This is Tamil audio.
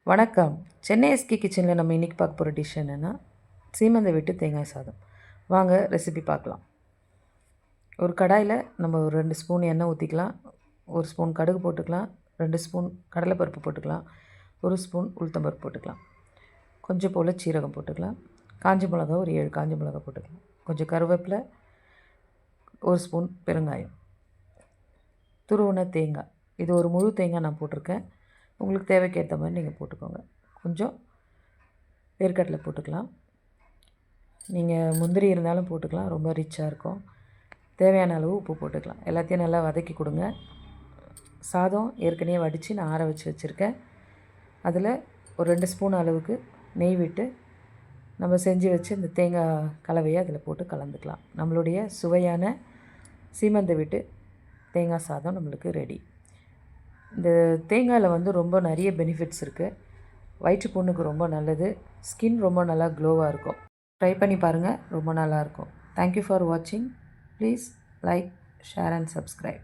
வணக்கம். சென்னை எஸ்கே கிச்சனில் நம்ம இன்றைக்கி பார்க்க போகிற டிஷ் என்னென்னா சீமந்தை விட்டு தேங்காய் சாதம். வாங்க ரெசிபி பார்க்கலாம். ஒரு கடாயில் நம்ம ஒரு 2 ஸ்பூன் எண்ணெய் ஊற்றிக்கலாம். 1 ஸ்பூன் கடுகு போட்டுக்கலாம். 2 ஸ்பூன் கடலைப்பருப்பு போட்டுக்கலாம். 1 ஸ்பூன் உளுத்தம்பருப்பு போட்டுக்கலாம். கொஞ்சம் போல் சீரகம் போட்டுக்கலாம். காஞ்ச மிளகா ஒரு 7 காஞ்ச மிளகா போட்டுக்கலாம். கொஞ்சம் கருவேப்பிலை, 1 ஸ்பூன் பெருங்காயம், துருவின தேங்காய். இது ஒரு முழு தேங்காய் நான் போட்டிருக்கேன். உங்களுக்கு தேவைக்கு ஏற்ற மாதிரி நீங்கள் போட்டுக்கோங்க. கொஞ்சம் வேர்க்கடலை போட்டுக்கலாம். நீங்கள் முந்திரி இருந்தாலும் போட்டுக்கலாம், ரொம்ப ரிச்சாக இருக்கும். தேவையான அளவு உப்பு போட்டுக்கலாம். எல்லாத்தையும் நல்லா வதக்கி கொடுங்க. சாதம் ஏற்கனவே வடித்து நான் ஆற வச்சுருக்கேன். அதில் ஒரு 2 ஸ்பூன் அளவுக்கு நெய் விட்டு நம்ம செஞ்சு வச்சு இந்த தேங்காய் கலவையை அதில் போட்டு கலந்துக்கலாம். நம்மளுடைய சுவையான சீமந்தை விட்டு தேங்காய் சாதம் நம்மளுக்கு ரெடி. இந்த தேங்காயில் ரொம்ப நிறைய பெனிஃபிட்ஸ் இருக்குது. வயிற்று புண்ணுக்கு ரொம்ப நல்லது. ஸ்கின் ரொம்ப நல்லா க்ளோவாக இருக்கும். ட்ரை பண்ணி பாருங்கள், ரொம்ப நல்லாயிருக்கும். தேங்க்யூ ஃபார் வாட்சிங். Please like, share and subscribe.